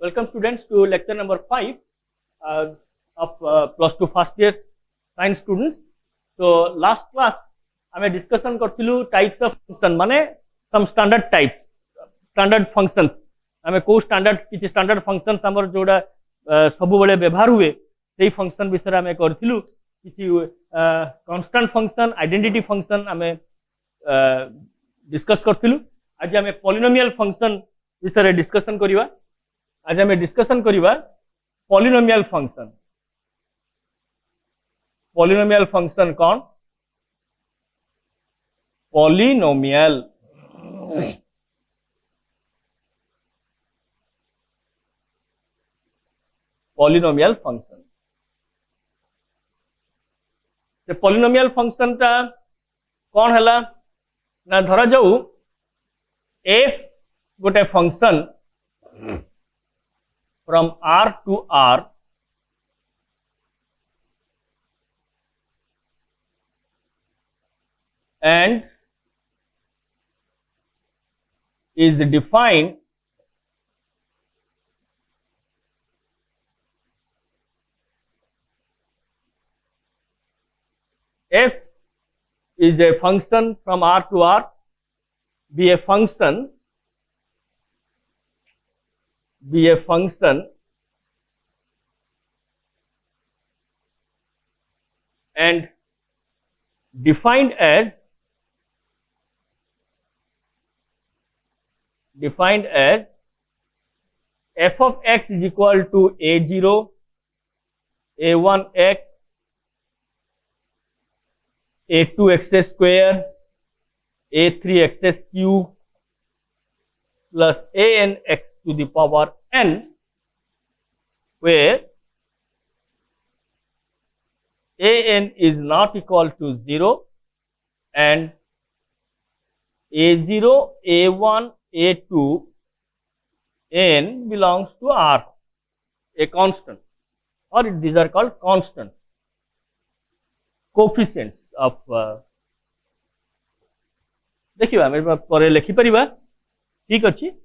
Welcome students to lecture number 5 of plus 2 first year science students. So last class आमे discussion करथिलु types of function माने some standard types standard functions आमे को standard किछि standard functions हमर जोडा सबु बेले व्यवहार हुए सेही function विषय आमे करथिलु किछि constant function identity function आमे discuss करथिलु आज आमे polynomial function विषय discussion करिवा आज हमें डिस्कशन करिवा पॉलिनोमियल फंक्शन। पॉलिनोमियल फंक्शन कौन? पॉलिनोमियल पॉलिनोमियल फंक्शन से पॉलिनोमियल फंक्शन ता कौन हला ना धरा जाऊ एफ गोटे function from R to R and is defined f is a function from R to R, be a function and defined as f of x is equal to a0 a1x a2x square a3x cube plus anx to the power n, where an is not equal to 0 and a0, a1, a2, n belongs to R, a constant, or these are called constants, coefficients of देखिए आमे परे लिखि परिबा ठीक अछि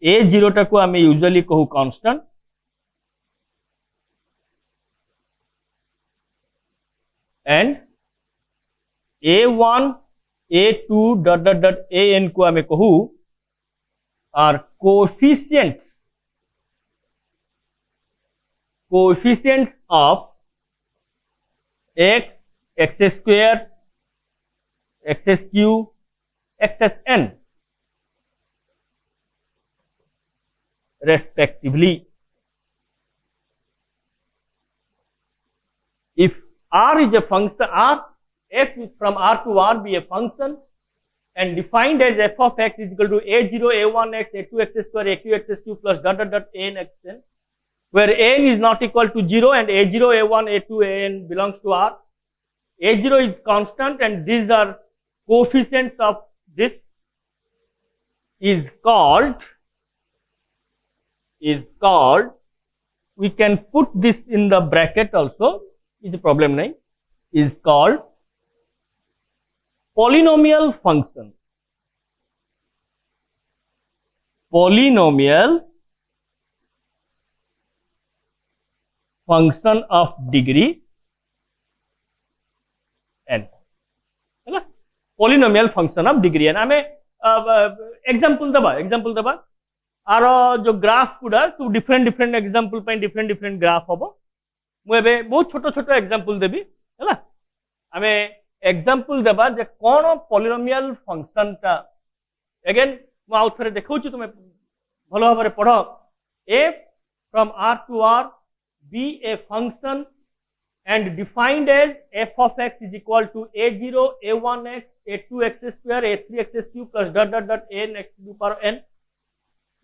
a0 टा को आमे usually कहू constant and a1 a2 dot dot dot an को आमे कहू are coefficients of x x square x cube xn respectively. If R is a function, f from R to R be a function and defined as f of x is equal to a0, a1x, a2x square, aqx cube plus dot dot dot an xn, where n is not equal to 0 and a0, a1, a2, an belongs to R. a0 is constant and these are coefficients of this is called, we can put this in the bracket also, is a problem nahi, is called polynomial function. Polynomial function of degree n. है polynomial function of degree n. हमें example दबा are जो graph गुडा सब different example पे different graph हम मुझे बहुत छोट छोट एग्जांपल देबी है आमे एग्जांपल देबा जे कोन पॉलिनोमियल फंक्शन ता अगेन मु आउ थरे देखौची तुमे भलो भाबरे पढो f from R to R be a function and defined as f of x is equal to a0 a1x a2x square a3x cube plus dot dot dot n x to the power n,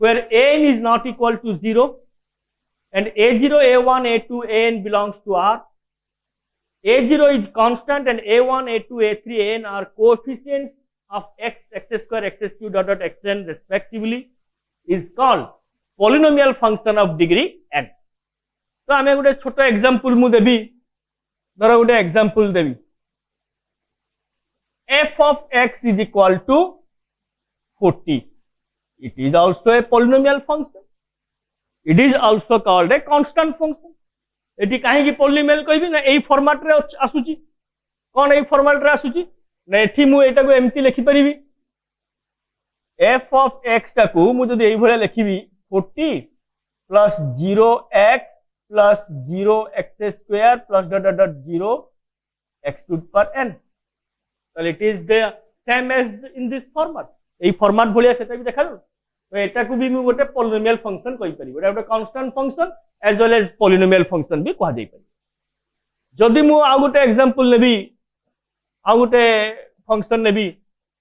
where n is not equal to 0 and a0, a1, a2, an belongs to R. a0 is constant and a1, a2, a3, an are coefficients of x, x square, x cube dot dot xn respectively, is called polynomial function of degree n. तो आमे गोटे छोट example मु देबी धर गोटे example Devi f of x is equal to 40. It is also a polynomial function. It is also called a constant function. Eighty काहे की polynomial कहबी ना एई फॉर्मेट रे आसुची। कौन एई फॉर्मेट रे आसुची ना एठी मु एटा को एमती लिखि परिबी f of x टाकू मु जदी एई भले लिखिबी 40 plus 0x plus 0x square plus dot dot dot 0 x to the power n। well it is the same as in this format। এই ফরম্যাট ভলিয়া সেটা বি দেখালো। তো এটাকু বি মু গোটে পলিনোমিয়াল ফাংশন কই পারি। এটা গোটে constant function as well as polynomial function বি কহা যাই পারি। যদি মু আউ গোটে एग्जांपल নেবি আউ গোটে function নেবি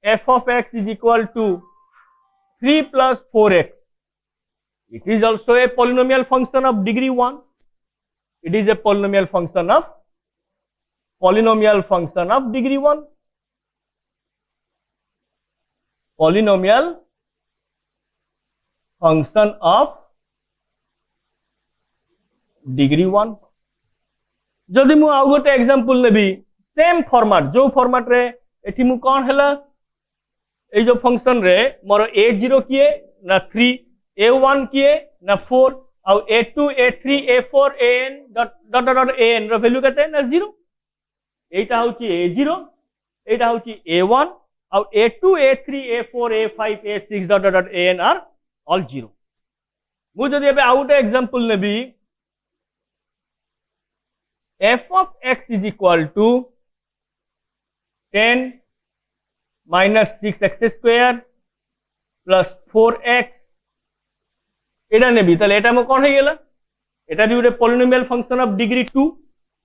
f of x is equal to 3 plus 4x। it is also a polynomial function of degree 1। it is a polynomial function of degree 1। polynomial function of degree 1। जदि मु आउ गोटे एग्जांपल नेबी सेम फॉर्मेट जो format रे एठी मु कोन हला ए जो फंक्शन रे मोर a0 किए ना 3 a1 किए ना 4 आउ a2 a3 a4 an dot dot dot an रो वैल्यू केते ना 0। एटा होची a0 एटा होची a1 आउ a2 a3 a4 a5 a6 dot dot an are all 0। मु जदि एबे आउ गोटे एग्जांपल नेबी f of x is equal to 10 minus 6x square plus 4x। एटा नेबी ताले एटा मो कोन हे गेला एटा भी गोटे polynomial function of degree 2।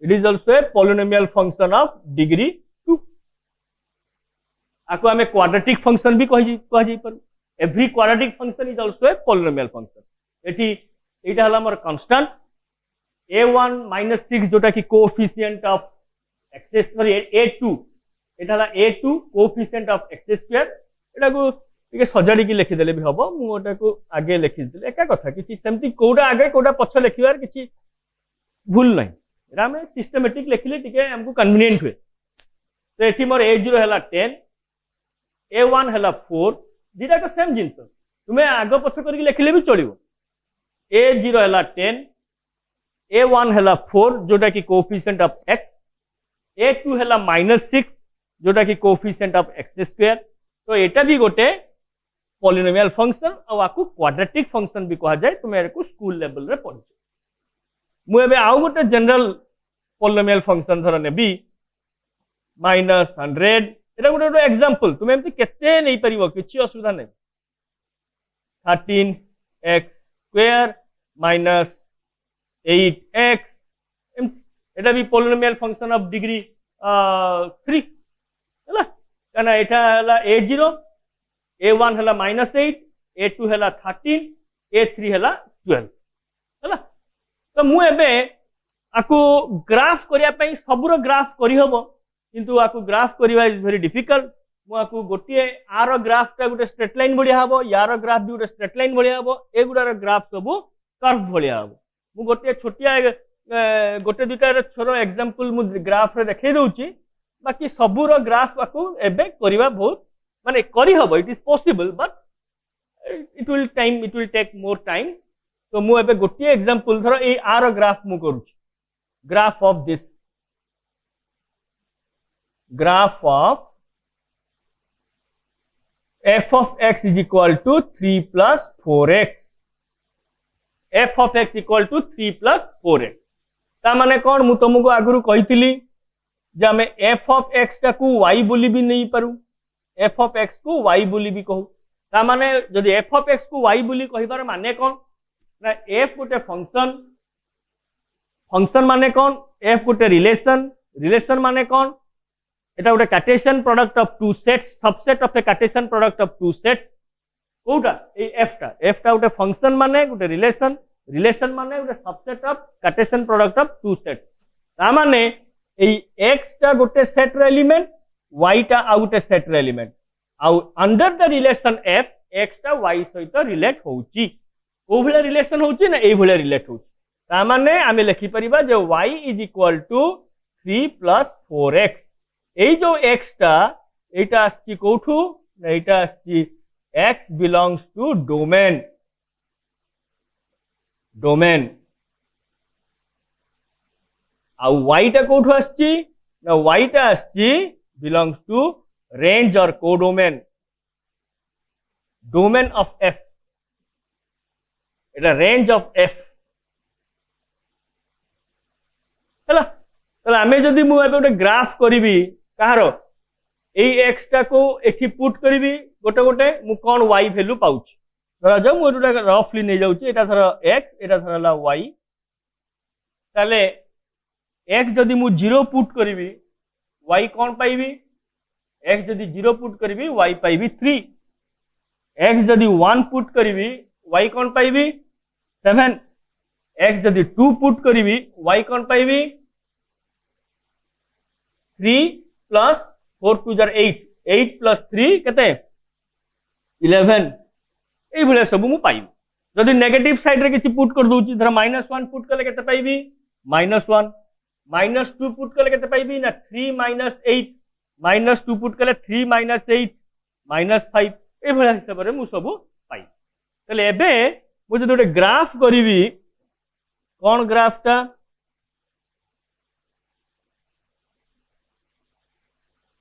It is also a polynomial function of degree 2। आको हमें क्वाड्रेटिक फंक्शन भी कह जाई पर। Every quadratic function is also a polynomial function. Eighty एटा हला मोर कांस्टेंट a1 minus 6 जोटा की coefficient of x sorry a2 एटा हला a2 coefficient of x square. एटा को टिके सजाडी की लिखि देले भी हबो। मु ओटा को आगे लिखि देले एका कथा किछि सेमति कोडा आगे कोडा पछ लिखिबार किछि भूल नै। एरा हम सिस्टमैटिक लिखिले टिके हमको कन्वीनियंट हुए। तो एठी मोर a0 हला 10 a1 हला 4 दिटा को सेम जिंस तुमे आगो पछ करके लिखिले भी चलिबो। a0 हला 10 a1 हला 4 जोटा की कोएफिशिएंट ऑफ x a2 हला -6 जोटा की कोएफिशिएंट ऑफ x स्क्वायर। तो एटा भी गोटे पॉलिनोमियल फंक्शन और आकु क्वाड्रेटिक फंक्शन भी कहा जाए। तुम एरको स्कूल लेवल रे पढि मु एबे आउ गोटे जनरल पॉलिनोमियल फंक्शन धर नेबी -100। एटा गोटे एग्जांपल तुम एमति केते नै परिबो किछि असुविधा नै। 13x स्क्वायर माइनस 8x एटा भी पॉलिनोमियल फंक्शन ऑफ डिग्री 3 हला काना एटा हला a0 a1 हला -8 a2 हला 13 a3 हला 12 हला। तो मु एबे आकु ग्राफ करिया पई सबुर ग्राफ करि हबो किंतु आकु ग्राफ करिवा इज वेरी डिफिकल्ट। मु आकु गोटिए आर ग्राफ ता गोटे स्ट्रेट लाइन बढ़िया हबो यार ग्राफ भी गोटे स्ट्रेट लाइन बढ़िया हबो एगुडार ग्राफ सब कर्व बढ़िया हबो। मु गोटे छोटिया गोटे दुटा छोरो एग्जांपल मु ग्राफ रे देखै दउची बाकी सबुर ग्राफ आकु एबे करिवा बहुत माने करि हबो। It is possible but it will take more time. तो मु एबे गोटे एग्जांपल धरो ए आर ग्राफ मु करूची graph of this graph of f of x is equal to 3 plus 4x। f of x equal to 3 plus 4x ता माने कौन मु तुमको आगुरु कहितली जे हमें f of x टा को y बोली भी नहीं पारू f of x को y बोली भी कहू। ता माने जदि f of x को y बोली कहिबार माने कौन ना f गोटे फंक्शन माने कौन f गोटे रिलेशन माने कौन एटा गोटे Cartesian product of two sets subset of a Cartesian product of two sets कोटा ए f टा गोटे फंक्शन माने गोटे रिलेशन माने गोटे subset of Cartesian product of two sets. ता माने ए x टा गोटे सेट रे एलिमेंट y टा आ गोटे सेट रे एलिमेंट आउ under the relation f x टा y सहित रिलेट होउची ओ भले रिलेशन होउची ना ए भले रिलेट होउची। ता माने आमे लिखि परिबा जे y is equal to 3 plus 4x। এই जो x টা এইটা আসছি কোঠু না এইটা আসছি x belongs to domain domain आ y टा कोठु आछि ना y टा आछि belongs to range or codomain domain of f एटा रेंज ऑफ f हला तले आमे जदी मु एबे गोटे ग्राफ करिवि कहारो एई x टा को एठी पुट करिवि गोटे गोटे मु कोन y वैल्यू पाउछ धरा जाऊ मु एटा रफली नै जाउची एटा धर x एटा धर ला y तले x जदी मु 0 पुट करिवि y कोन पाइबि x जदी 0 पुट करिवि y पाइबि 3 x जदी 1 पुट करिवि y कोन पाइबि 7 x जदी 2 पुट करिवि y कोन पाइबि 3 प्लस 4 2 जार 8 8 प्लस 3 केते 11 ए भले सब मु पाइबि जदी नेगेटिव साइड रे किछि पुट कर दोउची धर -1 पुट करले केते पाइबि -1 -2 पुट करले केते पाइबि ना 3 -8 -2 पुट करले 3 -8 -5 ए भले हिसाब रे मु सब पाइ तले एबे मु जदी गोटे ग्राफ करिवि कोन ग्राफ ता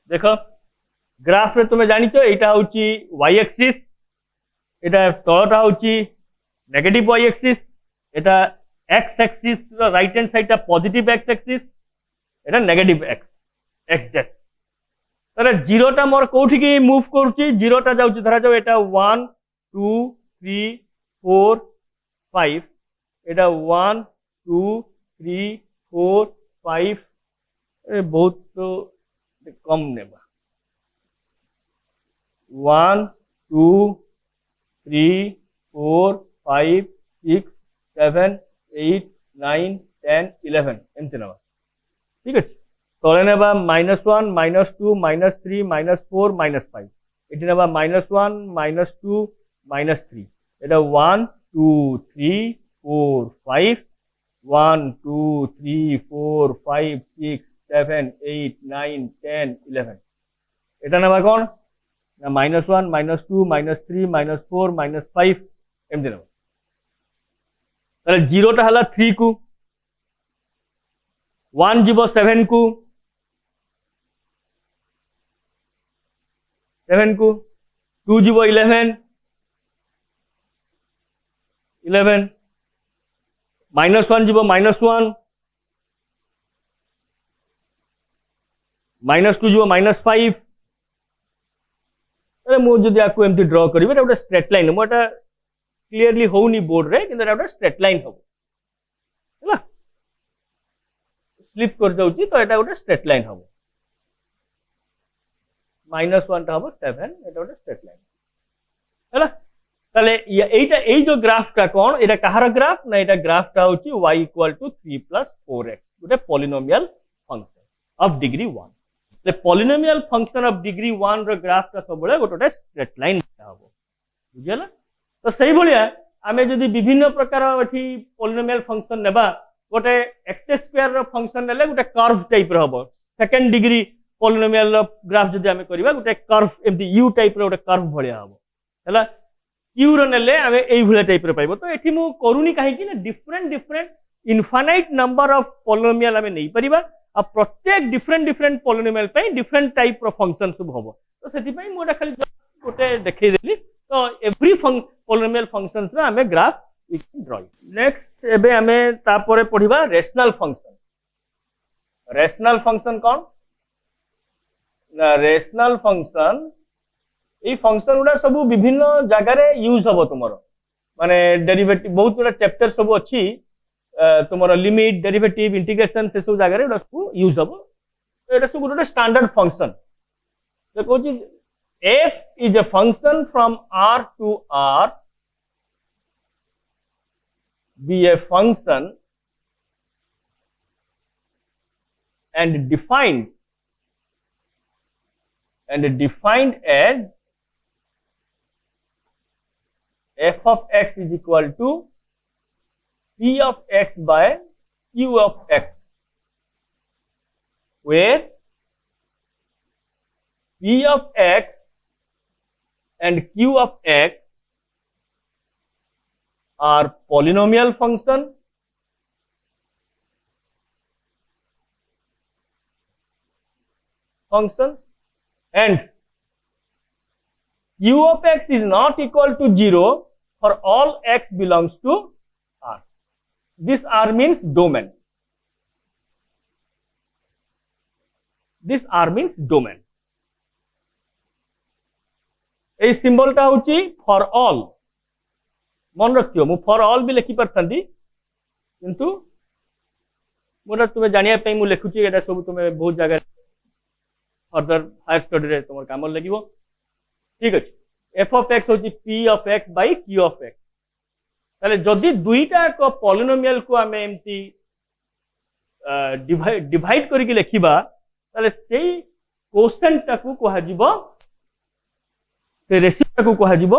देखो ग्राफ रे तुम जानिछो एटा होची y एक्सिस एटा तळटा होची नेगेटिव y एक्सिस एटा x axis right hand side ता पॉजिटिव x एक्सिस एटा नेगेटिव x डैश तरे जीरो टा मोर कोठी की मूव करूची जीरो टा जाउची धरा जाऊ एटा 1 2 3 4 5 एटा 1 2 3 4 5 ए बहुत तो कम नेबा 1 2 3 4 5 6 7 8 9 10 11 एमती नेबा ठीक है तले नेबा -1 -2 -3 -4 -5 एटी नेबा -1 -2 -3 एटा 1 2 3 4 5 1 2 3 4 5 6 7 8 9 10 11 एटा नेबा कोन ना -1 -2 -3 -4 -5 एमती नेबा तले जीरो टा हला 3 को 1 जीवो 7 को 2 जीवो 11 -1 जीवो -1 -2 जीवो -5 अरे मु जदी आपको एमती ड्रॉ करिवे एटा स्ट्रेट लाइन मोटा क्लियरली होनी बोर्ड रे किंतु एटा स्ट्रेट लाइन हो हला स्लिप कर जाउची तो एटा गोटे स्ट्रेट लाइन हो -1 टा हो 7 एटा गोटे स्ट्रेट लाइन हला तले एटा ए जो ग्राफ का कोन एटा कहार ग्राफ ना एटा ग्राफ टा होची y = 3 + 4x गोटे पॉलिनोमियल फंक्शन ऑफ डिग्री 1 ले पॉलिनोमियल फंक्शन ऑफ डिग्री 1 रो ग्राफ टा सब बळे गोटे स्ट्रेट लाइन हो बुझियला तो सही भलिया आमे जदी विभिन्न प्रकार एठी पॉलिनोमियल फंक्शन नेबा गोटे x² रो फंक्शन नेले गोटे कर्व टाइप रो हबो सेकंड डिग्री पॉलिनोमियल रो ग्राफ जदी आमे करिबा गोटे कर्व एमती u टाइप रो गोटे कर्व भलिया हबो हला q रो नेले आमे एई भलिया टाइप रो पाइबो तो एठी मु करूनी काहे कि ना different infinite number of polynomial आमे नै परिबा आ प्रत्येक डिफरेंट पॉलिनोमियल पे डिफरेंट टाइप रो फंक्शन सब हबो तो सेति पई मोटा खाली गोटे देखै देली तो एवरी पॉलिनोमियल फंक्शंस रा हमें ग्राफ ड्रॉ नेक्स्ट एबे हमें तापरे पढिबा रेशनल फंक्शन कौन ना रेशनल फंक्शन ए फंक्शन गुडा सब विभिन्न जगह रे यूज हबो तुमरो माने डेरिवेटिव बहुत गुडा चैप्टर सब अछि तुमरो लिमिट डेरिवेटिव इंटीग्रेशन से सब जगह रे उसको यूज हबो तो एटा सब गुडा स्टैंडर्ड फंक्शन देखो जी f is a function from R to R be a function and defined as f of x is equal to p of x by q of x where p of x and q of x are polynomial function functions, and q of x is not equal to 0 for all x belongs to R. This R means domain. This R means domain. এই সিম্বলটা হচ্ছে for all. মনে রাখিও মু for all B লিখি পারতান্তি, কিন্তু মোরা তুমি জানিয়া পাই মু লিখুছি, এটা সব তুমি বহুত জায়গায় ফর্দর হায়ার স্টাডি রে তোমার কাম লাগিব। ঠিক আছে, এফ অফ এক্স হচ্ছে p of x by q of x. তাহলে যদি দুইটা এক পলিনোমিয়াল কু আমি এমতি ডিভাইড করিকি লিখিবা, তাহলে সেই কোশেন্টটাকু কুহাଯିব, ସେ ରେସିଓଟାକୁ କୁହାଯିବ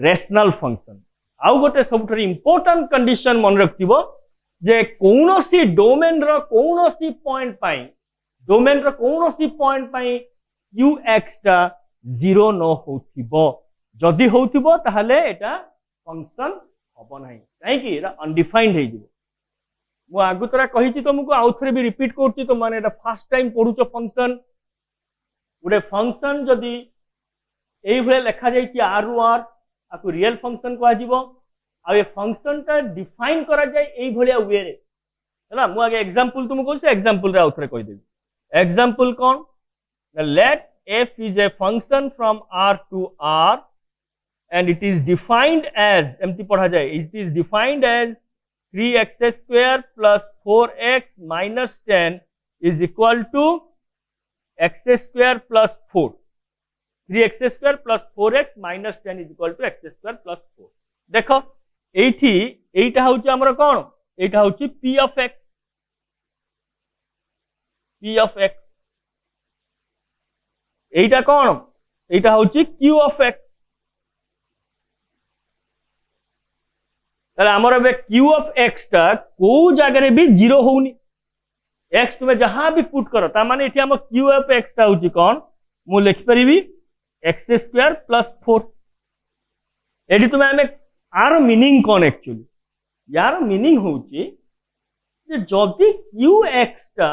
ରେସନାଲ ଫଙ୍କସନ। ଆଉ ଗୋଟେ ସବୁଠାରୁ ଇମ୍ପୋର୍ଟାଣ୍ଟ କଣ୍ଡିସନ ମନେ ରଖିଥିବ ଯେ କୌଣସି ଡୋମେନର କୌଣସି ପଏଣ୍ଟ ପାଇଁ ୟୁ ଏକ୍ସ ଟା 0 ନ ହଉଥିବ। ଯଦି ହଉଥିବ ତାହେଲେ ଏଟା ଫଙ୍କସନ ହବ ନାହିଁ, କାହିଁକି ଏଟା ଅନଡିଫାଇନ୍ଡ ହେଇଯିବ। ମୁଁ ଆଗୁତରା କହିଛି ତମକୁ, ଆଉ ଥରେ ବି ରିପିଟ କରୁଛି, ତମମାନେ ଏଟା ଫାର୍ଷ୍ଟ ଟାଇମ ପଢୁଛ। ଫଙ୍କସନ ଗୋଟେ ଫଙ୍କସନ ଯଦି এইভাবে লেখা যাইছি আর রু আর, আকু রিয়েল ফংশন কুহাଯିব। আর এই ফংশনটা ডিফাইন করা যায় এই ভলিয়া ওয়েরে হলা। মু আগে এক্সাম্পল তুমি কইছি, এক্সাম্পল রে আউথরে কই দেবি। এক্সাম্পল কোন? Let f is a function from r to r and it is defined as, এমতি পড়া যায়, it is defined as 3x square plus 4x minus 10 is equal to x square plus 4। 3x square plus 4x minus 10 is equal to x square plus 4। देखो এইটি এইটা হচ্ছে আমরা কোন? এইটা হচ্ছে p of x। এইটা কোন? এইটা হচ্ছে q of x। তাহলে আমরা ଏବେ q of x টা কোউ জায়গায় भी 0 হউনি। x তুমি যাহা भी পুট করো, তার মানে এটি আমার q of x টা হচ্ছে কোন? মু লিখি পারিবি x square plus 4। এটি তুমি আমি আর মিনিং কোন? एक्चुअली यार মিনিং হচ্ছে যে যদি qx টা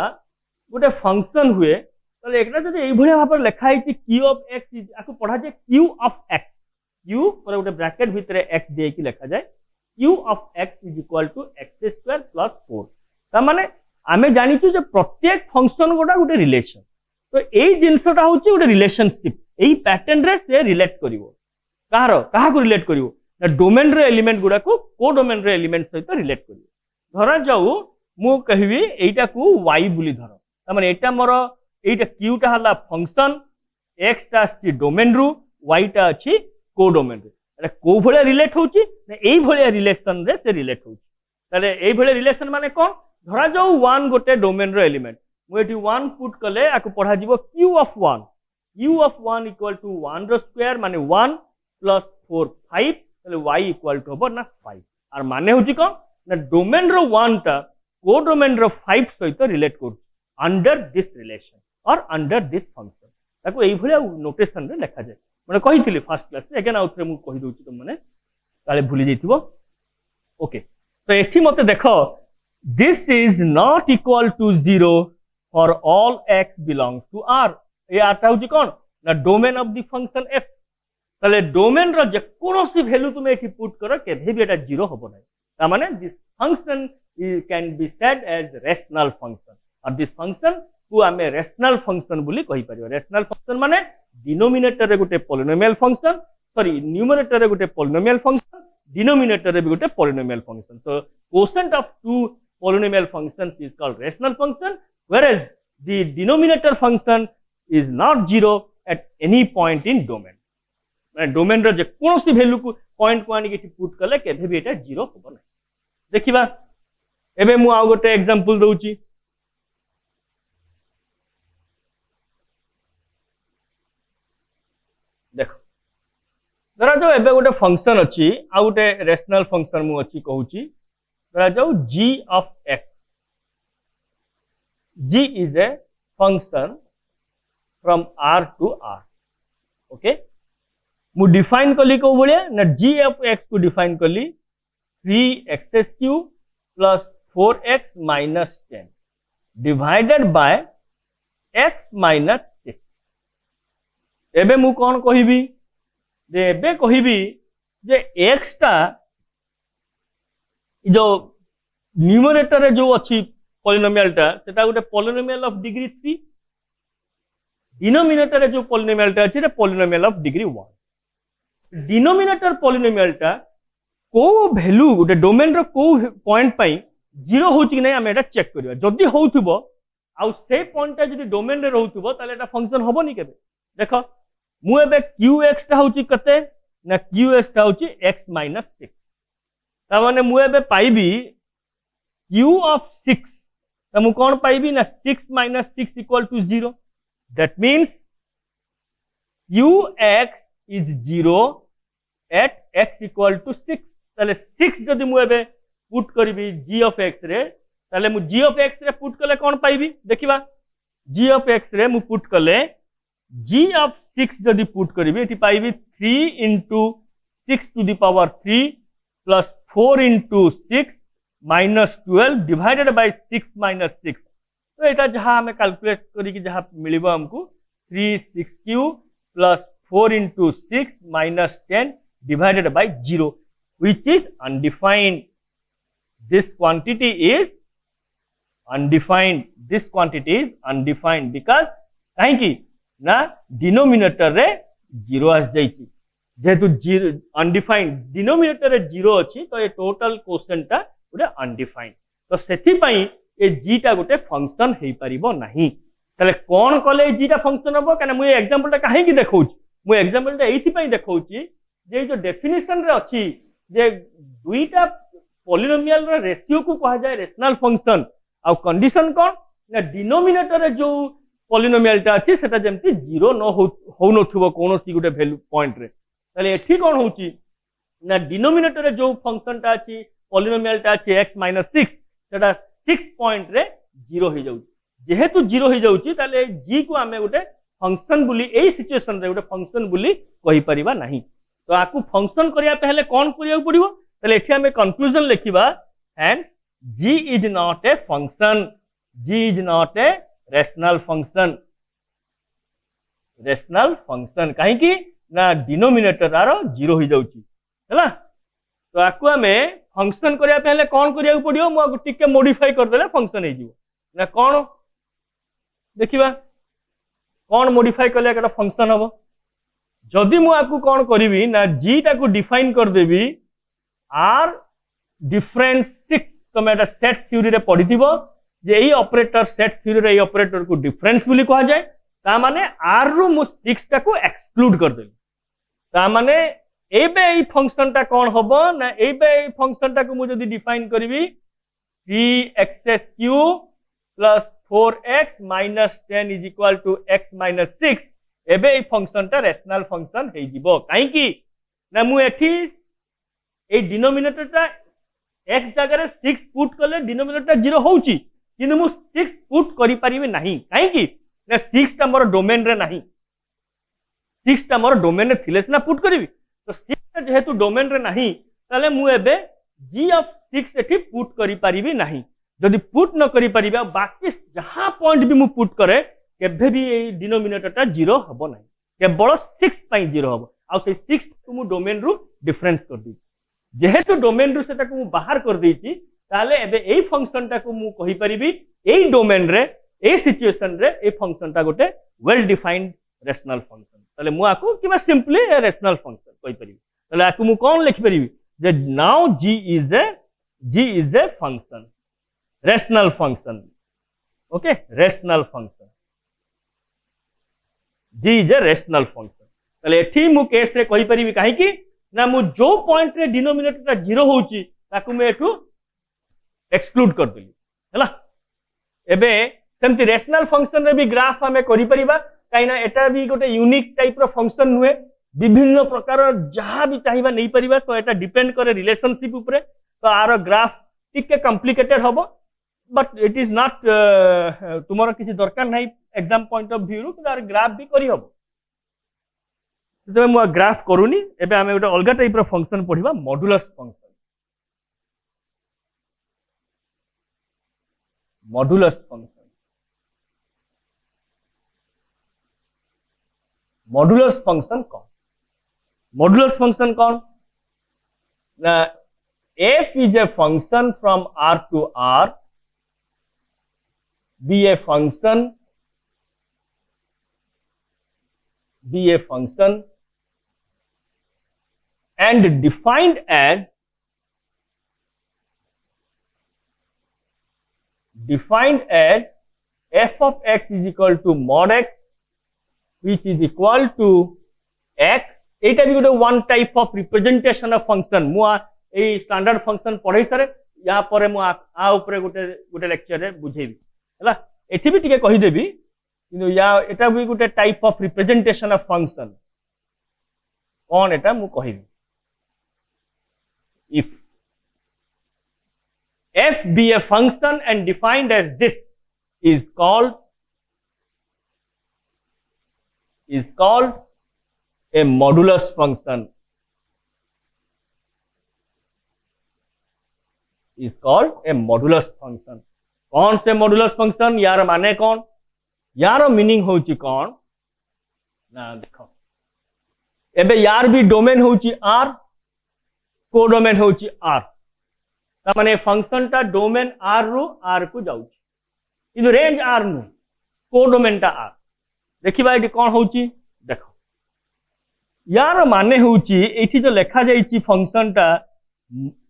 গোটে ফাংশন হুয়ে, তাহলে এটা যদি এইভাবে ভাবে লেখা হইছে q of x, আকু পড়া যায় q of x। q পরে গোটে ব্র্যাকেট ভিতরে x দিয়ে কি লেখা যায় q of x is equal to x square plus 4। তার মানে আমি জানিছু যে প্রত্যেক ফাংশন গোটা রিলেশন। তো এই জিনিসটা হচ্ছে গোটে রিলেশনশিপ। এই প্যাটার্ন রে সে রিলেট করিব কাহাকু রিলেট করিব না ডোমেন রে এলিমেন্ট গুড়াকু কো ডোমেন রে এলিমেন্ট সহিত রিলেট করিব। ধরা যাও মু কহিবি এইটাকু y বুলি ধর, তার মানে এটা মোর এইটা q টা হলা ফাংশন, x টা আসছে ডোমেন রু, y টা আছে কো ডোমেন রে। এটা কো ভলিয়া রিলেট হচ্ছে না এই ভলিয়া রিলেশন রে সে রিলেট হচ্ছে। তাহলে এই ভলিয়া রিলেশন মানে কোন? ধরা যাও 1 গোটে ডোমেন র এলিমেন্ট, মু এটি 1 পুট কলে আকু পড়া যাব q of 1। q of 1 equal to 1 র স্কয়ার মানে 1 plus 4 5, তাহলে y equal to হবো না 5। আর মানে হচ্ছে কোন না ডোমেন র 1 টা কো ডোমেন র 5 সহিত রিলেট করছে under this relation or under this function. তাকু এই ভলিয়া নোটেশন রে লেখা যায়। মানে কইছিলি ফার্স্ট ক্লাসে, এগেন আউটরে মু কই দউছি তোমনে তাহলে ভুলি যাইতিবো। ওকে, তো এটি মতে দেখো this is not equal to 0 for all x belongs to r। এই আরটা হচ্ছে কোন না domain of the function f। তাহলে ডোমেন র যে কোনসি ভ্যালু তুমি এটি পুট করো কেভে বি এটা 0 হবো না। তার মানে this function can be said as rational function. আর দিস ফাংশন কু আমি রেশনাল ফাংশন বলি কই পারিব। রেশনাল ফাংশন মানে ডিনোমিনেটর রে গোটে পলিনোমিয়াল ফাংশন, সরি न्यूमरेटर রে গোটে পলিনোমিয়াল ফাংশন, ডিনোমিনেটর রে বি গোটে polynomial function. So quotient of two polynomial functions is called rational function, whereas the denominator function is not 0 at any point in domain। মানে domain র যে কোনসি value কু point কু আনিকি পুট কলে কেভে বি এটা 0 হবো না। দেখিবা এবে মু আউ গোটে एग्जांपल দউছি। দেখো ধরা যাও এবে গোটে ফাংশন ଅଛି, আউ গোটে রেশনাল ফাংশন মু ଅଛି কହୁছি। ধরা যাও g of x। g is a function from r to r। Okay, मु डिफाइन कली को बोलिए ना g of x को डिफाइन कली 3x³ plus 4x minus 10 divided by x minus 6. एबे मु कौन कहिबी जे एबे कहिबी जे x टा जो न्यूमरेटर जो अच्छी पॉलिनोमियल टा सेटा गोटे पॉलिनोमियल ऑफ डिग्री 3, डिनोमिनेटर जो पॉलिनोमियल टा अछि polynomial of degree 1. Denominator polynomial टा को वैल्यू गोटे डोमेन रो को पॉइंट पाई जीरो होची कि नै हम एटा चेक करबा. जदी होउथबो आउ से पॉइंट टा जदी डोमेन रे रहउथबो ताले एटा फंक्शन होबो नि केबे. देखो मु एबे qx टा होची कते ना qx टा होची x minus 6. ता माने मु एबे पाइबी q of 6 ता मु कोन पाइबी ना 6 minus 6 equal to 0. That means qx is 0 at x equal to 6. ताले 6 जदी मु एबे पुट करबी g of x रे ताले मु g of x रे पुट कले कोन पाइबी देखिबा. g of x रे मु पुट कले g of 6 जदी पुट करबी एठी पाइबी 3 into 6 to the power 3 plus 4 into 6 minus 12 divided by 6 minus 6. तो एटा जहां हमें कैलकुलेट करी कि जहां मिलिबो हमको 3/6³ plus 4 into 6 minus 10 divided by 0 which is undefined. This quantity is undefined. This quantity is undefined because काहे कि ना डिनोमिनेटर रे 0 आस जाईची. जेतु अनडिफाइंड डिनोमिनेटर रे 0 अछि तो ये टोटल क्वेश्चन टा गोटे अनडिफाइंड. तो सेथि पई ए जी टा गोटे फंक्शन हेई परिबो नाही. तले कोन कले जी टा फंक्शन हबो कने मु एग्जांपल टा काहे कि देखौची. मु एग्जांपल टा एथि पई देखौची जे जो डेफिनेशन रे अछि जे दुईटा पॉलिनोमियल रे रेशियो को कहा जाय रेशनल फंक्शन आ कंडीशन कोन ना डिनोमिनेटर रे जो पॉलिनोमियल टा अछि सेटा जेमति 0 न हो नथुबो कोनोसी गुटे वैल्यू पॉइंट रे. ताले एठी कोन होउची ना डिनोमिनेटर रे जो फंक्शन टा अछि पॉलिनोमियल टा अछि x minus 6 सेटा 6 पॉइंट रे 0 हो जाउची. जेहेतु 0 हो जाउची ताले g को हमें गुटे फंक्शन बुली एई सिचुएशन रे गुटे फंक्शन बुली कहि परिबा नाही. तो आकु फंक्शन करिया पहले कोन करिया पड़िबो ताले एठी हमें कंक्लूजन लिखिबा and g is not a function. g is not a rational function. rational function काहे कि ना डिनोमिनेटर आरो 0 हो जाउची हैला. तो आकु हमें फंक्शन करिया पहले कोन करिया पड़ियो मु आकु टिके मॉडिफाई कर देले फंक्शन हे जिवो ना कोन देखिबा कोन मॉडिफाई करले एकटा फंक्शन हबो. जदी मु आकु कोन करबी ना g टा को डिफाइन कर देबी r डिफरेंस 6 तो मैं सेट थ्योरी रे पढिथिबो जे एई ऑपरेटर सेट थ्योरी रे एई ऑपरेटर को डिफरेंस बोली कहा जाय. ता माने r रु मु 6 टा को एक्सक्लूड कर देली. ता माने एबे एई फंक्शन टा कोन हबो ना एबे एई फंक्शन टा को मु जदी डिफाइन करबी 3x³ plus 4x minus 10 is equal to x minus 6 एबे एई फंक्शन टा रेशनल फंक्शन हे जिवो. काहे कि ना मु एठी एई डिनोमिनेटर टा x जगह 6 पुट कले डिनोमिनेटर 0 होउची किनु मु 6 पुट करि परिबे नाही. काहे कि ना 6 टा मोर डोमेन रे नाही. 6 टा मोर डोमेन रे थिले सिना पुट करिवि. तो 6 टा जेहेतु डोमेन रे नाही ताले मु एबे g of 6 एठी पुट करि परिबे नाही. जदि पुट न करि परिबे बाकी जहां पॉइंट भी मु पुट करे केबे भी ए डिनोमिनेटर टा 0 हबो नाही. केवल 6 पई 0 हबो. आ से 6 को मु डोमेन रु डिफरेंस कर दी. जेहेतु डोमेन रु सेटा को मु बाहर कर देछि ताले एबे एई फंक्शन टा को मु कहि परिबी एई डोमेन रे एई सिचुएशन रे ए फंक्शन टा गोटे वेल डिफाइंड रेशनल फंक्शन. ताले मु आकु किबा सिंपली ए रेशनल फंक्शन कहि परिबी. ताले आकु मु कोन लिखि परिबी जे now g is a function rational function. okay rational function g is a rational function. ताले एठी मु केस रे कहि परिबी काहे कि ना मु जो पॉइंट रे डिनोमिनेटर टा 0 होउची ताकु मे एठू एक्सक्लूड कर देली हैला. एबे सेमति रेशनल फंक्शन रे भी ग्राफ हमें करि परिबा काइना एटा भी गोटे यूनिक टाइप रो फंक्शन हुए. विभिन्न प्रकार जहां भी चाहिबा नहीं परिबा तो एटा डिपेंड करे रिलेशनशिप ऊपर. तो आरो ग्राफ टिके कॉम्प्लिकेटेड होबो बट इट इज नॉट तुमरो किसी दरकार नाही एग्जाम पॉइंट ऑफ व्यू रु तो आरो ग्राफ भी करि होबो. तो मु ग्राफ करूनी. एबे हमें गोटे अलगा टाइप रो फंक्शन पढिबा modulus function. Modulus function. Modulus function कौन? मॉडुलस फंक्शन कौन? f is a function from R to R, be a function and defined as f of x is equal to mod x, which is equal to x. एटा भी गोटे one type of representation of function. मु a standard function पढ़ाई सारे या परे मु आ ऊपर गोटे गोटे लेक्चर रे बुझेबी हला। एठी भी टिके कहि देबी किंतु या एटा भी गोटे type of representation of function. कोन एटा मु कहिबी। If f be a function and defined as this is called a modulus function, is called a modulus function। कौन से मॉडुलस फंक्शन? यार माने कौन? यार मीनिंग होची कौन ना देखो एबे यार भी डोमेन होची r, कोडोमेन होची r। ता माने फंक्शन ता डोमेन r रु r को जाउची किंतु रेंज r नु कोडोमेन ता r। देखिबा एटी कोन होची देखो यार माने होची एठी जो लिखा जाईची फंक्शन ता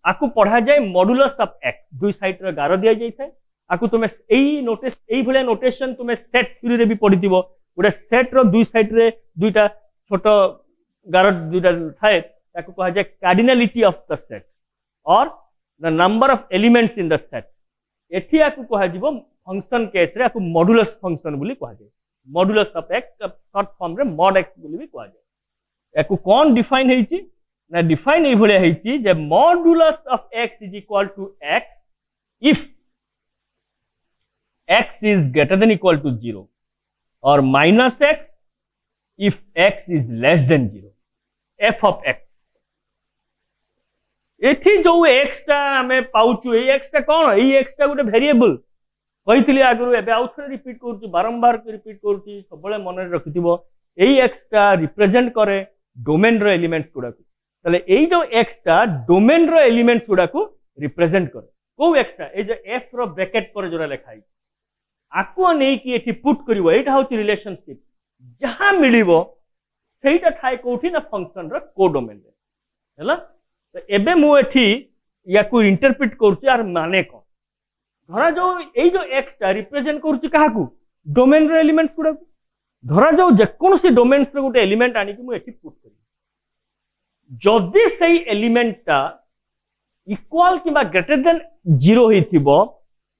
आकु पढ़ा जाए मॉडुलस ऑफ x। दुई साइड रे गारो दिया जाई थाए आकु तुमे एई नोटिस एई भले नोटेशन तुमे सेट थ्योरी रे भी पढ़िथिबो। गोटे सेट रो दुई साइड रे दुईटा छोटो गारो दुईटा थाए ताकु कहा जाए कार्डिनलिटी ऑफ द सेट और the number of elements in the set. एठी आकु कहा जिवो फंक्शन केस रे आकु मॉडुलस फंक्शन बोली कहा जाए। Modulus of x short form रे mod x बोली भी कहा जाए। याकु कोन डिफाइन हेची ना डिफाइन ए भले हेची जे modulus of x is equal to x if x is greater than equal to 0 और minus x if x is less than 0। f of x एठी जो x ता हमें पाउचु ए x ता कोन? ए x ता गोटे वेरिएबल कहितली आगरु एबे आउथरे रिपीट करछु बारंबार रिपीट करछु सबले मन रे रखिथिबो। ए x ता रिप्रेजेंट करे डोमेन रो एलिमेंट्स गुडा को। तले एई जो x ता डोमेन रो एलिमेंट्स गुडा को रिप्रेजेंट करे। को x ता ए जो f रो ब्रैकेट पर जोरा लिखाई आकु नै कि एठी पुट करिवो। एटा होची रिलेशनशिप जहां मिलिवो सेटा थाय कोठी ना फंक्शन रो को डोमेन रे हला। तो एबे मु एठी याकु इंटरप्रेट करछु यार माने को धरा जो एई जो x ता रिप्रेजेंट करछु काहाकू? डोमेन रो एलिमेंट्स गुडा को। धरा जो जे कोनोसी डोमेन्स रो गोटे एलिमेंट आनी कि मु एठी पुट करी जदि सेई एलिमेंट ता इक्वल किबा ग्रेटर देन 0 हेथिबो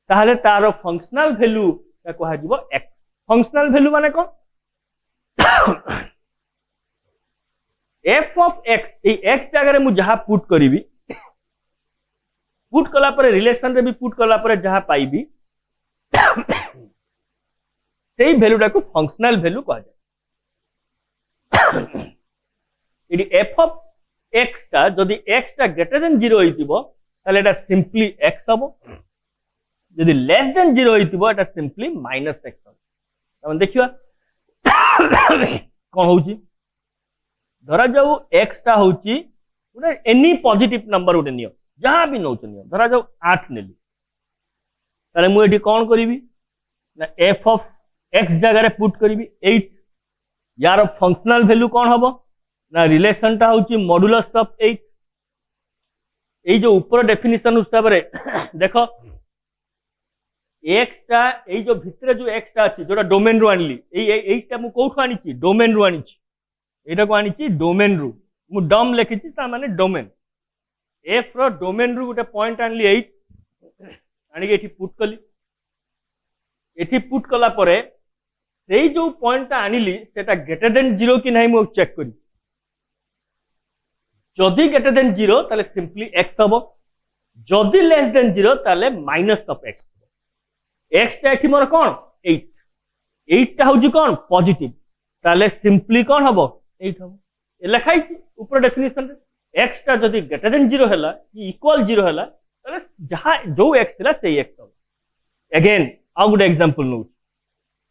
ताहले तार फंक्शनल वैल्यू का कहा जिवो x। फंक्शनल वैल्यू माने कोन? f of x A x जगह रे मु जहां पुट करिवि पुट कला पर रिलेशन रे भी पुट कला पर जहां पाइबी सेई वैल्यूटा को फंक्शनल वैल्यू कहा जाए। यदि f ऑफ x ता जदि x ता ग्रेटर देन 0 होइतिबो ताले एटा सिंपली x हबो। जदि लेस देन 0 होइतिबो एटा सिंपली माइनस x हबो। तमन देखिबा कोन होउची धरा जाऊ x ता होउची उडे एनी पॉजिटिव नंबर उडे नियो जहां भी नोच नियो। धरा जाऊ 8 नेली ताले मु एठी कोन करिवि ना f ऑफ x जगह रे पुट करिवि 8। यार फंक्शनल वैल्यू कोन हबो ना रिलेशन ता होची मॉडुलस ऑफ 8। ए जो ऊपर डेफिनेशन हिसाब रे देखो x ता ए जो भितरे जो x ता अछि जोटा डोमेन रु आनली ए 8 ता मु कोठु आनिची डोमेन रु आनिची एटा को आनिची डोमेन रु मु डम लिखिची ता माने डोमेन f रो डोमेन रु गोटे पॉइंट आनली 8 आनी के एठी पुट कली। एठी पुट कला परे सेई जो पॉइंट ता आनिली सेटा ग्रेटर देन 0 कि नाही मु चेक करी। जदि ग्रेटर देन 0 ताले सिंपली x हबो। जदि लेस देन 0 ताले माइनस ऑफ x। x ता एठी मोर कोन 8 8 ता होजी कोन पॉजिटिव ताले सिंपली कोन हबो 8 हबो। ए लिखाई ऊपर डेफिनेशन रे x ता जदि ग्रेटर देन 0 हैला कि इक्वल 0 हैला ताले जहां जो x थिला सेई x हबो। अगेन आउ गोटे एग्जांपल नौ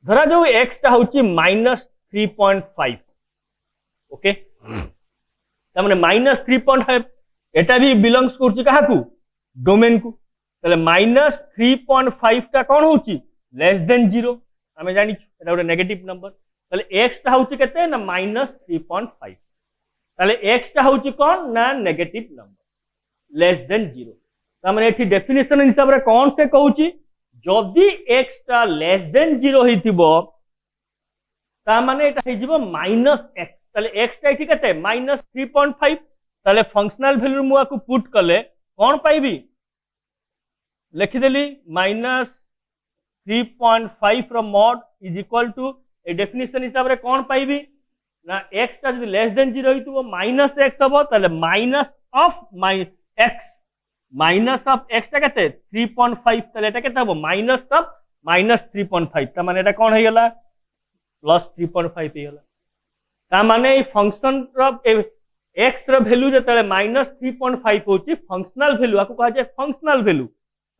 धरा जो x टा होची -3.5 ओके तमने -3.5 एटा भी बिलोंग्स करची काहा को डोमेन को तले -3.5 टा कोन होची लेस देन 0 हमें जानि एटा गोटे नेगेटिव नंबर तले x टा होची केते ना -3.5 तले x टा होची कोन ना नेगेटिव नंबर लेस देन 0 तमने एठी डेफिनेशन हिसाब रे कोन से कहूची जदि x टा लेस देन 0 हिथिबो ता माने एटा हे जिवो -x तले x टा एठी केते -3.5 तले फंक्शनल वैल्यू मुआ को पुट कले कोन पाइबी लिखि देली -3.5 रो mod is equal to a definition हिसाब रे कोन पाइबी ना x टा जदि लेस देन 0 हिथिबो -x हबो तले माइनस ऑफ x टा केते 3.5 तले एटा केते हबो -3.5 ता माने एटा कोन हे गेला +3.5 हे गेला ता माने ई फंक्शन रो x रो वैल्यू जतले -3.5 होची फंक्शनल वैल्यू आको कहा जाय फंक्शनल वैल्यू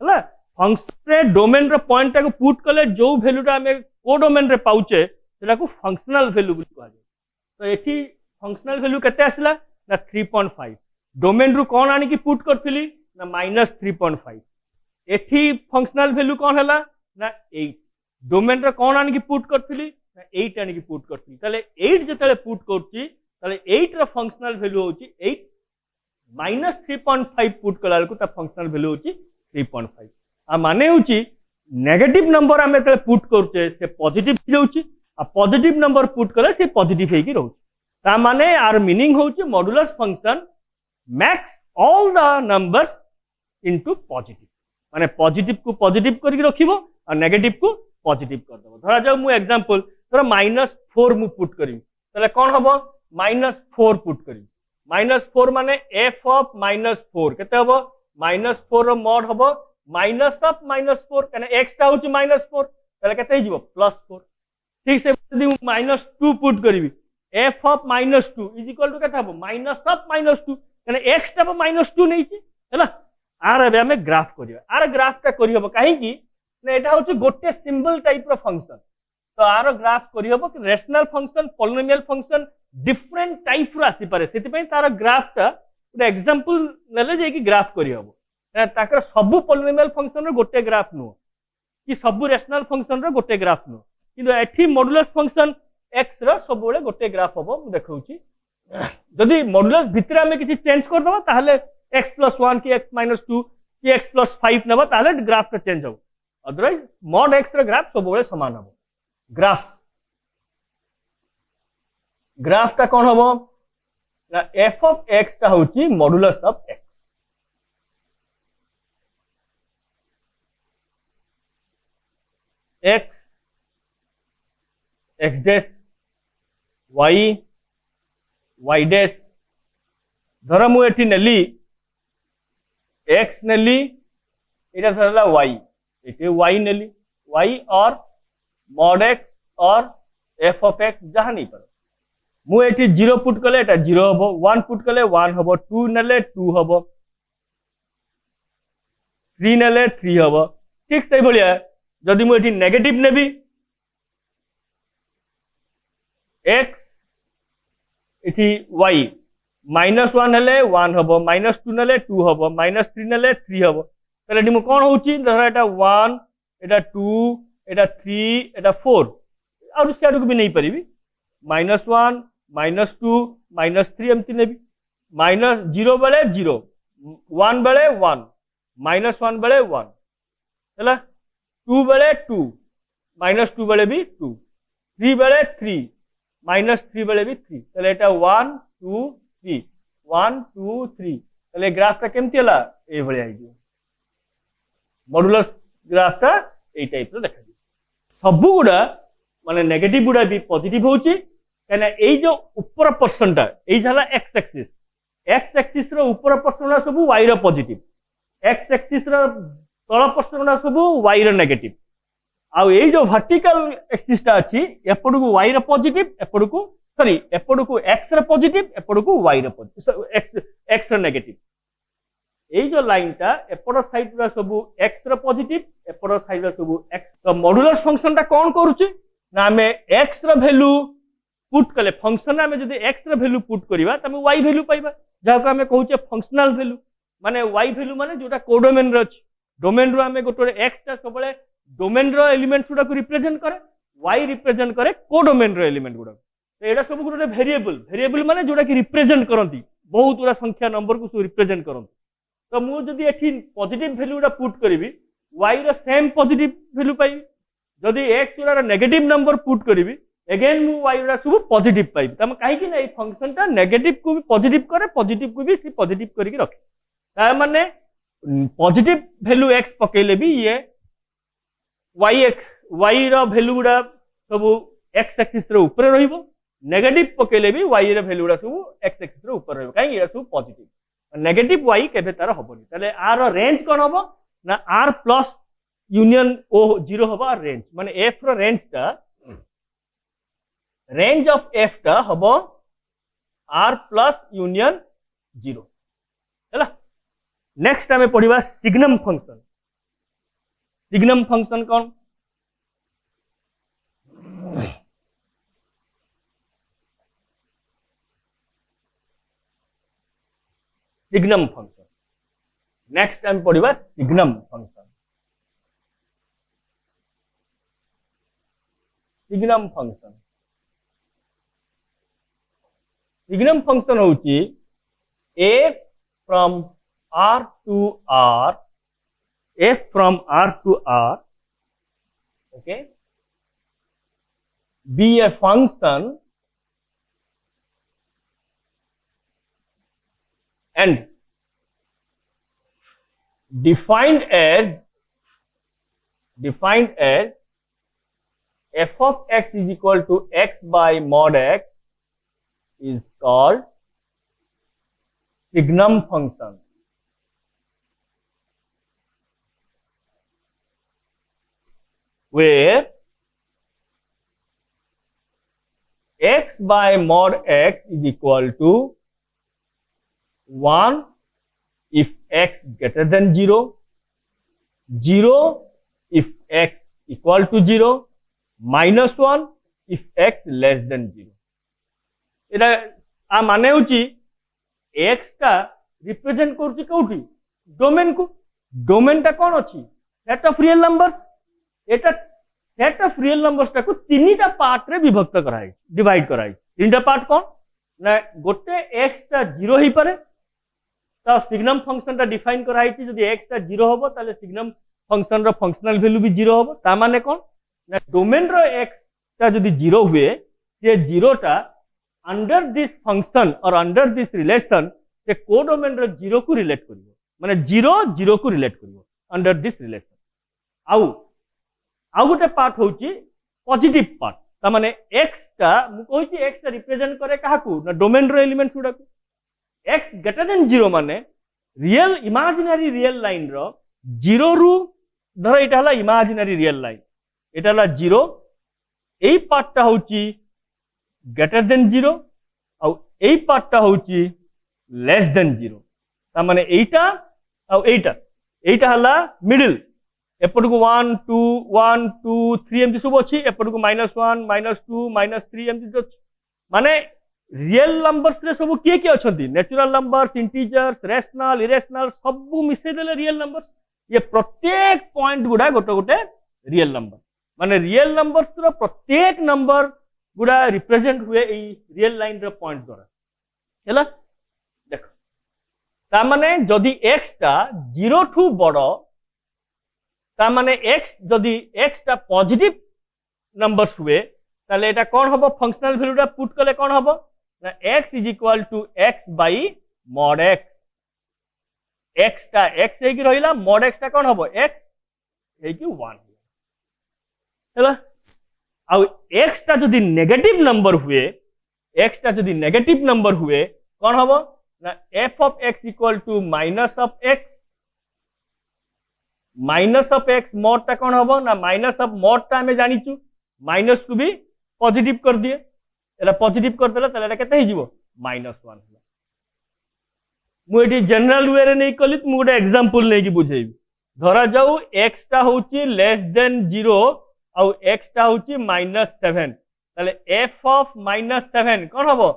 हला फंक्शन रे डोमेन रो पॉइंट टा को पुट कले जो वैल्यू टा हमें को डोमेन रे पाउचे सेटा को फंक्शनल वैल्यू बोली कहा जाय तो एठी फंक्शनल वैल्यू केते आसला ना 3.5 डोमेन रू कोन आनी की पुट करथिली ना -3.5 एठी फंक्शनल वैल्यू कोन हला ना 8 डोमेन रे कोन आनी की पुट करथिली ना 8 आनी की पुट करथिली तले 8 जतले पुट करची तले 8 रो फंक्शनल वैल्यू होची 8 -3.5 पुट कलाल को ता फंक्शनल वैल्यू होची 3.5 आ माने होची नेगेटिव नंबर हमें तले पुट करचे से पॉजिटिव हो जाउची आ पॉजिटिव नंबर पुट कले से पॉजिटिव हे की रहउची ता माने आर मीनिंग होची modulus function max all the numbers into positive माने पॉजिटिव को पॉजिटिव करके रखिबो और नेगेटिव को पॉजिटिव कर देबो धरा जाऊ मु एग्जांपल धरा -4 मु पुट करी तले कोन हबो -4 पुट करी -4 माने f ऑफ -4 केते हबो -4 रो मॉड हबो माइनस ऑफ -4 कने x टा होची -4 तले केते हिजबो +4 ठीक से यदि -2 पुट करबी f of -2 is equal to केते हबो माइनस ऑफ -2 कने x टा -2 नै छी हैला आर एबे हमें ग्राफ करियो आर ग्राफ टा करि हबो काहे की ने एटा होची गोटे सिंबल टाइप रो फंक्शन तो आर ग्राफ करि हबो कि rational function polynomial function different type रो आसी पारे सेति पई तार ग्राफ टा गोटे एग्जांपल नले जे कि ग्राफ करि हबो ताकर सब पॉलिनोमियल फंक्शन रो गोटे ग्राफ नो कि सब रेशनल फंक्शन रो गोटे ग्राफ नो किंतु एठी मॉडुलस फंक्शन x रो सब बेले गोटे ग्राफ हबो मु देखौची जदि मॉडुलस भितर हमें किछि चेंज कर दबा ताहले x + 1 की x - 2 की x + 5 नबा ताहले ग्राफ टा चेंज हो अदरवाइज मॉड x रो ग्राफ सब बेले समान हबो ग्राफ टा कोन हबो ना f ऑफ x टा होची modulus of x x x dash y y dash धर मु एठी नेली x नेली एटा धरला y एठी y नेली y और mod x और f of x जहां नहीं पर मु एठी 0 पुट कले एटा 0 हबो 1 पुट कले 1 हबो 2 नेले 2 हबो 3 नेले 3 हबो ठीक सही भलिया जदि मु एठी नेगेटिव नेबी x एठी y -1 हेले 1 हबो -2 नेले 2 हबो -3 नेले 3 हबो तले एठी मु कोन होची धर एटा 1 एटा 2 एटा 3 एटा 4 और सियाडू को भी नहीं परिबी -1 -2 -3 एमती नेबी -0 बेले 0 1 बेले 1 -1 बेले 1 हैला 2 बेले 2 -2 बेले भी 2 3 बेले 3 -3 बेले भी 3 तले एटा 1 2 3 1 2 3 तले ग्राफ ता केमती हला ए भली आइ दियो मॉडुलस ग्राफ ता ए टाइप रो देखा दियो सब गुडा माने नेगेटिव गुडा भी पॉजिटिव होची कने ए जो ऊपर पर्सन ता ए झाला x एक्सिस रो ऊपर पर्सन सब y रो पॉजिटिव x एक्सिस रो तळ पर्सन सब y रो नेगेटिव आ ए जो वर्टिकल एक्सिस ता अछि एपड को y रो पॉजिटिव एपड को सॉरी एपड को x रो पॉजिटिव एपड को y रो पॉजिटिव x रो नेगेटिव এই যে লাইনটা এপট সাইড রা সবু x র পজিটিভ এপট সাইড রা সবু x তো মডুলাস ফাংশনটা কোন করুচি না আমি x র ভ্যালু पुट कले फंक्शन आम जो एक्स भैल्यू पुट करवा तुम वाई भैल्यू पाइबा जहाँ आम कहूचे फंक्शनल भैल्यू माने वाई भैल्यू माने जोटा कोडोमेन रे अछि डोमेन रो आम गोटे एक्स टा सब डोमेन रो एलिमेंट्स गुडा को रिप्रेजेंट करे वाई रिप्रेजेंट करे कोडोमेन रो एलिमेंट गुडा तो एटा सब गोटे वेरिएबल वेरिएबल माने जोटा कि रिप्रेजेंट करंती बहुत गुडा संख्या नंबर को सब रिप्रेजेंट करंती तो मु जदी एठी पॉजिटिव वैल्यू गुडा पुट करिवि वाई रो सेम पॉजिटिव वैल्यू पाइबि जदी एक्स गुडा नेगेटिव नंबर पुट करिवि अगेन मु वाई रा सब पॉजिटिव पाइबि तम काहे कि नै फंक्शन टा नेगेटिव को भी पॉजिटिव करे पॉजिटिव को भी सी पॉजिटिव करके रखे ता माने पॉजिटिव वैल्यू एक्स पकेले भी ये वाई रा वैल्यू गुडा सब एक्स एक्सिस रे ऊपर रहिबो नेगेटिव पकेले भी वाई रा वैल्यू गुडा सब एक्स एक्सिस रे ऊपर रहिबो काहे ये सब पॉजिटिव नेगेटिव वाई केबे तार होबनी तले आर रेंज कोन होबो ना आर प्लस यूनियन ओ 0 होबो रेंज माने एफ रो रेंज टा रेंज ऑफ एफ टा हबो आर प्लस यूनियन 0 हैला नेक्स्ट हमें पढ़िबा सिग्नम फंक्शन कौन सिग्नम फंक्शन नेक्स्ट हमें पढ़िबा सिग्नम फंक्शन सिग्नम फंक्शन होची f from r to r okay be a function and defined as f of x is equal to x by mod x is called signum function. Where x by mod x is equal to 1 if x greater than 0, 0 if x equal to 0, minus 1 if x less than 0. एटा आ माने होची x टा represent करची कोठी domain को domain टा कोन अछि set of real numbers Etah set of real numbers टा को तीनटा पार्ट रे विभक्त कराई डिवाइड कराई तीनटा पार्ट कोन ना गोटे x टा 0 ही पारे ता सिग्नम फंक्शन टा डिफाइन कराई छी जदी x टा 0 होबो ताले सिग्नम फंक्शन रो फंक्शनल वैल्यू भी 0 होबो ता माने कोन ना डोमेन रो x टा जदी 0 हुए ये 0 टा अंडर दिस फंक्शन और अंडर दिस रिलेशन से कोडोमेन रो 0 को रिलेट करिवो माने 0 को रिलेट करिवो अंडर दिस रिलेशन आउ गोटे पार्ट होची पॉजिटिव पार्ट ता माने x टा मु कहूची x टा रिप्रेजेंट करे काहाकू ना डोमेन रो एलिमेंट्स गुडा को x ग्रेटर देन 0 माने रियल इमेजिनरी रियल लाइन रो 0 रु धर एटा हला इमेजिनरी रियल लाइन एटा हला 0 एई पार्ट टा होची ग्रेटर देन 0 और एई पार्ट टा होची लेस देन 0 ता माने एटा और एटा हला मिडिल एपट को 1 2 1 2 3 एमती सब अछि एपट को -1 -2 -3 एमती अछि माने रियल नंबर्स रे सब के अछंती natural numbers integers rational irrational सब मिसे देले रियल नंबर्स ये प्रत्येक पॉइंट गुडा गोटे रियल नंबर माने रियल नंबर्स रो प्रत्येक नंबर गुडा रिप्रेजेंट हुए ई रियल लाइन रो पॉइंट द्वारा हैला देखो ता माने जदी x टा 0 ठू बड़ो ता माने x जदी x टा पॉजिटिव नंबर्स हुए ताले एटा कोन होबो फंक्शनल वैल्यू टा पुट करले कोन होबो ना x is equal to x by mod x टा x हे कि रहिला mod x टा कोन होबो x हे कि 1 हैला आउ x टा जदी नेगेटिव नंबर हुए x टा जदी नेगेटिव नंबर हुए कोन होबो ना f of x equal to minus of x mod टा कोन होबो ना माइनस ऑफ mod टा हमें जानिचु माइनस को भी पॉजिटिव कर दिए एला पॉजिटिव कर देला तले एटा केते हि जीवो -1 होला मुझे जनरल वे रे नहीं कली तो गोटे एग्जांपल नहीं कि बुझेबी धरा जाऊ एक्स टा होची लेस देन 0 आउ एक्स टा होची -7 ताले एफ ऑफ -7 कोन हबो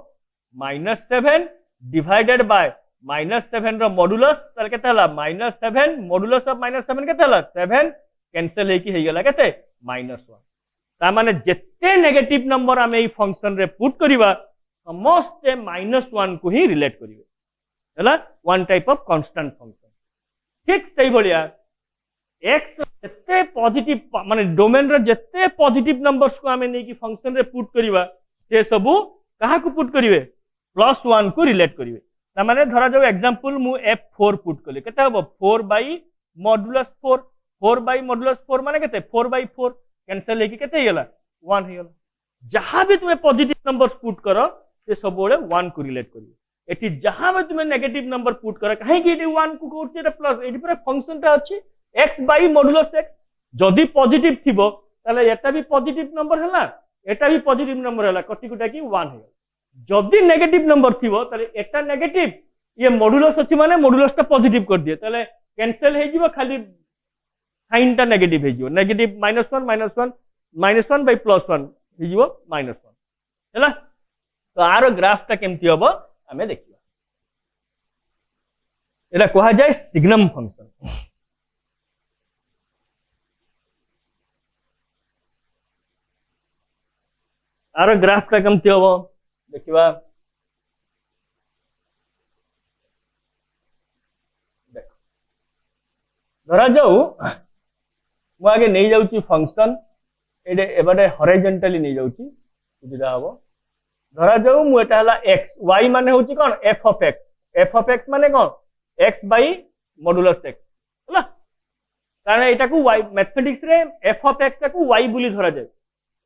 -7 डिवाइडेड बाय -7 रो मॉडुलस ताले केते हला -7 मॉडुलस ऑफ -7 केते हला 7 कैंसिल हे कि हे गेला केते -1 ता माने जेते नेगेटिव नंबर आमे ई फंक्शन रे पुट करिवा समस्त -1 को ही रिलेट करिवे हला one type of constant function ठीक सही बोलिया एक्स जेते पॉजिटिव माने डोमेन रे जेते पॉजिटिव नंबर्स को आमे नै कि फंक्शन रे पुट करिवा से सबु कहा को पुट करिवे +1 को रिलेट करिवे ता माने धरा जो एग्जांपल मु f4 पुट कले केते हबो 4 बाय मॉडुलस 4 4 बाय मॉडुलस 4 माने केते 4 बाय 4 कैंसिल हे कि केते हे गेला 1 हे गेला जहां भी तुम्हें पॉजिटिव नंबर्स पुट करो से सब बोले 1 को रिलेट करिवे एटी जहां में तुम्हें नेगेटिव नंबर पुट करा कहीं कि 1 को करते एटा प्लस एटी पर फंक्शन ता अछि x बाय मॉडुलस x जदी पॉजिटिव थिबो ताले एटा भी पॉजिटिव नंबर हला एटा भी पॉजिटिव नंबर हला कटी कुटा कि 1 हे जदी नेगेटिव नंबर थिबो ताले एटा नेगेटिव ये मॉडुलस अछि माने मॉडुलस ता पॉजिटिव कर दिए ताले कैंसिल हे जिवो खाली साइन ता नेगेटिव हे जिवो नेगेटिव -1 -1 बाय +1 हे जिवो -1 हला तो आरो ग्राफ ता केमती हबो हमें देखिए एटा कहा जाए सिग्नम फंक्शन आरो ग्राफ टा केमती हबो देखिबा देखो धरा जाऊ मु आगे नहीं जाउची फंक्शन एडे एबाडे हॉरिजॉन्टली नहीं जाउची सुविधा हबो धरा जाऊ मु एटा हला x y माने होची कोन f of x माने कोन x by मॉडुलस x हला कारण एटा को y मैथमेटिक्स रे f of x ता को y बोली धरा जाय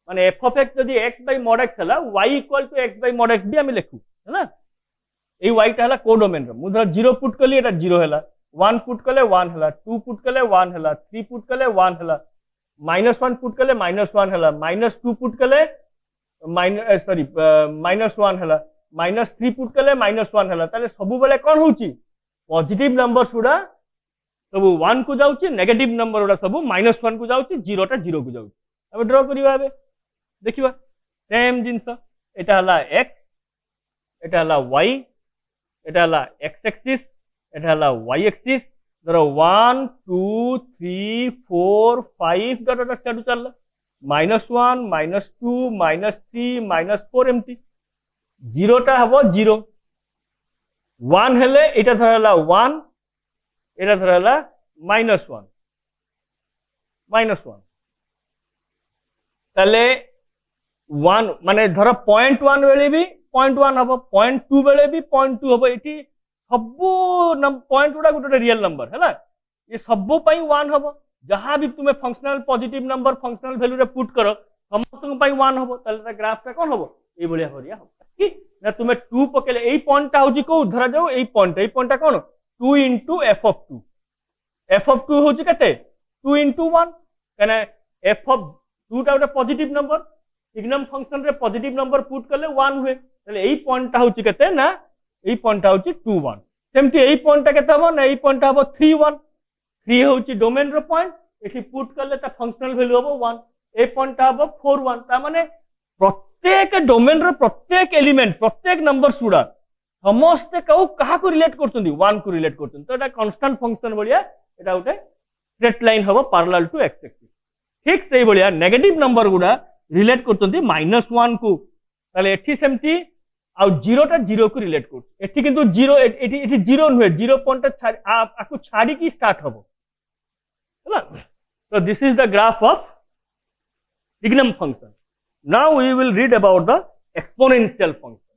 माने f of x जदी x by mod x हला y equal to x by mod x भी हम लिखू हला ए y ता हला कोडोमेन रो मु धरा 0 पुट कली एटा 0 हला 1 पुट कले 1 हला 2 पुट कले 1 हला 3 पुट कले 1 हला -1 पुट कले -1 हला -2 पुट कले -1 हला -3 पुट कले -1 हला ताले सबु बेले कोन होची पॉजिटिव नंबर्स गुडा सबु 1 को जाउची नेगेटिव नंबर गुडा सबु -1 को जाउची 0 टा 0 को जाउची अब ड्रा करिवा बे देखिबा सेम जिंस एटा हला x एटा हला y एटा हला x एक्सिस एटा हला y एक्सिस धरो 1 2 3 4 5 डॉट डॉट चाडू चलला -1 -2 -3 -4 एमती 0 टा हबो 0 1 हेले एटा धरला 1 एटा धरला -1 ताले 1 माने धर 0.1 बेले भी 0.1 हबो 0.2 बेले भी 0.2 हबो एठी सबो पॉइंट गुडा गुटे रियल नंबर हैला ये सबो पई 1 हबो जहां भी तुम्हें functional positive number functional value रे पुट करो समस्त पई 1 हबो ताले ग्राफ का कोन हबो ए बलिया होरिया हो कि ना तुम्हें 2 पकेले एई पॉइंट ता होजी को धरा जाओ एई पॉइंट ता कोन 2 into f of 2 होजी कते 2 into 1 कने f of 2 टा उटा पॉजिटिव नंबर सिग्नम फंक्शन रे पॉजिटिव नंबर पुट करले 1 हुए ताले एई पॉइंट ता होजी कते ना एई पॉइंट ता होजी 2 1 सेमती एई पॉइंट ता केते हबो ना एई पॉइंट ता हबो 3 1 3 होची डोमेन रो पॉइंट एठी पुट करले ता फंक्शनल वैल्यू हबो 1 ए पॉइंट ता हबो 4 1 ता माने प्रत्येक डोमेन रो प्रत्येक एलिमेंट प्रत्येक नंबर सुडा समस्त कहू कहा को रिलेट करछंदी 1 को रिलेट करछन तो एटा कांस्टेंट फंक्शन बलिया एटा उठे स्ट्रेट लाइन हबो पैरेलल टू x एक्सिस ठीक सही बलिया नेगेटिव नंबर गुडा रिलेट करछंदी -1 को ताले एठी सेमती आ 0 टा 0 को रिलेट कर एठी किंतु 0 एठी 0 नुहे 0 पॉइंट आकु छाडी की स्टार्ट हबो हैला so this is the graph of signum function now we will read about the exponential function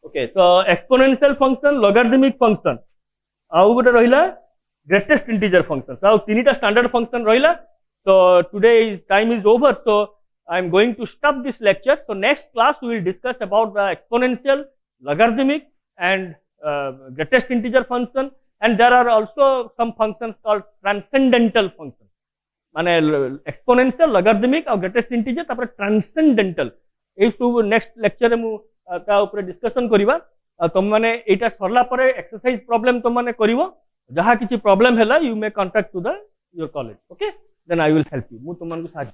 okay so exponential function logarithmic function आउ गोटे रहिला greatest integer function so तीनटा standard function रहिला so today time is over so I am going to stop this lecture so next class we will discuss about the exponential logarithmic and greatest integer function and there are also some functions called transcendental function माने exponential logarithmic और greatest integer तापर transcendental ए सब next lecture मु ता ऊपर discussion करिबा तुम माने एटा सरला परे एक्सरसाइज प्रॉब्लम तुम माने करिवो जहाँ किसी प्रॉब्लम है you may contact to the your college okay then I will help you मु तुम को साथ